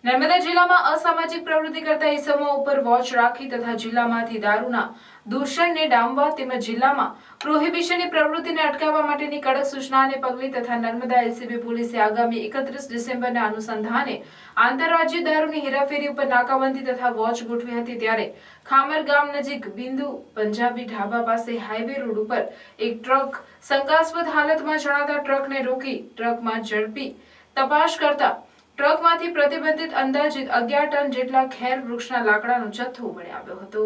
નર્મદા જિલ્લામાં અસામાજિક પ્રવૃત્તિ કરતા ઇસમો ઉપર વોચ રાખી તથા જિલ્લામાંથી દારૂના દૂષણને ડામવા તેમજ જિલ્લામાં પ્રોહિબિશનની પ્રવૃત્તિને અટકાવવા માટેની કડક સૂચનાને પગલે તથા નર્મદા એલસીબી પોલીસે આગામી 31 ડિસેમ્બરના અનુસંધાને આંતરરાજ્ય દારૂની હેરાફેરી ઉપર નાકાબંધી તથા વોચ ગોઠવી હતી। ત્યારે ખામર ગામ નજીક બિંદુ પંજાબી ઢાબા પાસે હાઈવે રોડ ઉપર એક ટ્રક શંકાસ્પદ હાલતમાં જણાતા ટ્રકને રોકી ટ્રકમાં ઝડપી તપાસ કરતા ટ્રકમાંથી પ્રતિબંધિત અંદાજિત 11 ટન જેટલા ખેર વૃક્ષના લાકડાનો જથ્થો મળી આવ્યો હતો।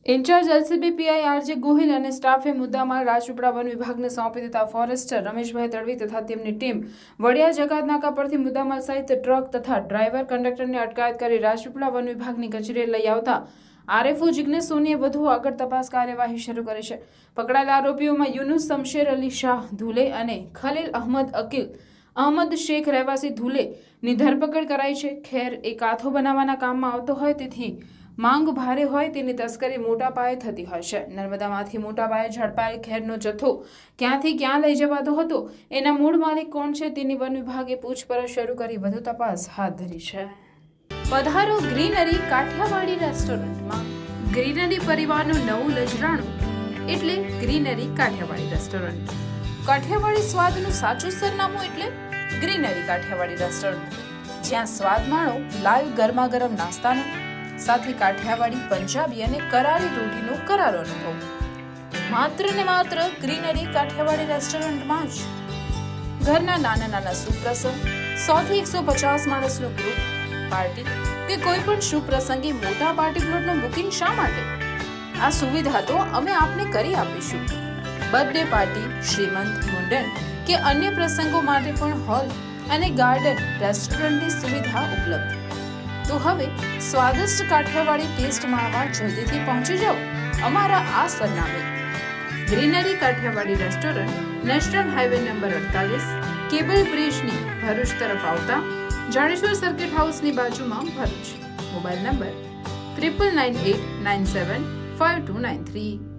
In-charge LCB PI RJ Gohil અને સ્ટાફે મુદ્દામાલ રાજપીપળા વન વિભાગને સોંપી દેતા ફોરેસ્ટર રમેશભાઈ તડવી તથા તેમની ટીમ વડિયા જકાતનાકા પરથી મુદ્દામાલ સહિત ટ્રક તથા ડ્રાઈવર કંડક્ટરની અટકાયત કરી રાજપીપળા વન વિભાગની કચેરીએ લઈ આવતા આરએફઓ જિગ્નેશ સોનીએ વધુ આગળ તપાસ કાર્યવાહી શરૂ કરી છે। પકડાયેલા આરોપીઓમાં યુનુસ શમશેર અલી શાહ ધુલે અને ખલીલ અહમદ અકીલ અહમદ શેખ રહેવાસી ધુલેની ધરપકડ કરાઈ છે। ખેર એક આથો બનાવવાના કામમાં આવતો હોય તેથી માંગ ભારે હોય તેની તસ્કરી મોટા પાયે થતી હોય છે। નર્મદામાંથી મોટા પાયે ઝડપાયેલ ખેરનો જથ્થો ક્યાંથી ક્યાં લઈ જવાતો હતો એના મૂળ માલિક કોણ છે તેની વન વિભાગે પૂછપરછ શરૂ કરી વધુ તપાસ હાથ ધરી છે। પધારો ગ્રીનરી કાઠિયાવાડી રેસ્ટોરન્ટમાં। ગ્રીનરી પરિવારનું નવું નજરાણું એટલે ગ્રીનરી કાઠિયાવાડી રેસ્ટોરન્ટ। કાઠિયાવાડી સ્વાદનું સાચું સરનામું એટલે ગ્રીનરી કાઠિયાવાડી રેસ્ટોરન્ટ, જ્યાં સ્વાદ માણો લાઈવ ગરમા ગરમ નાસ્તાનો સાથે કાઠિયાવાડી, પંજાબી અને કરારી રોટીનો કરારો અનુભવ માત્ર ને માત્ર ગ્રીનરી કાઠિયાવાડી રેસ્ટોરન્ટમાં જ। ઘરના નાના નાના સુપ્રસંગ, 100 થી 150 માણસનું ગ્રુપ પાર્ટી કે કોઈ પણ શુભ પ્રસંગે મોટા પાર્ટી પ્લોટનું બુકિંગ શા માટે? આ સુવિધા તો અમે આપને કરી આપીશું। બર્થડે પાર્ટી, શ્રીમંત, મુંડન કે અન્ય પ્રસંગો માટે પણ હોલ અને ગાર્ડન રેસ્ટોરન્ટની સુવિધા ઉપલબ્ધ। તો હવે સ્વાદિષ્ટ કાઠિયાવાડી ટેસ્ટ માણવા જલ્દીથી પહોંચી જાઓ અમારા આ સરનામે। Greenery Kathiawadi restaurant, national highway number 48, cable બ્રિજની ભરૂચ તરફ આવતા જાડેશ્વર સર્કિટ હાઉસની બાજુમાં, ભરૂચ। Mobile number 9998975293।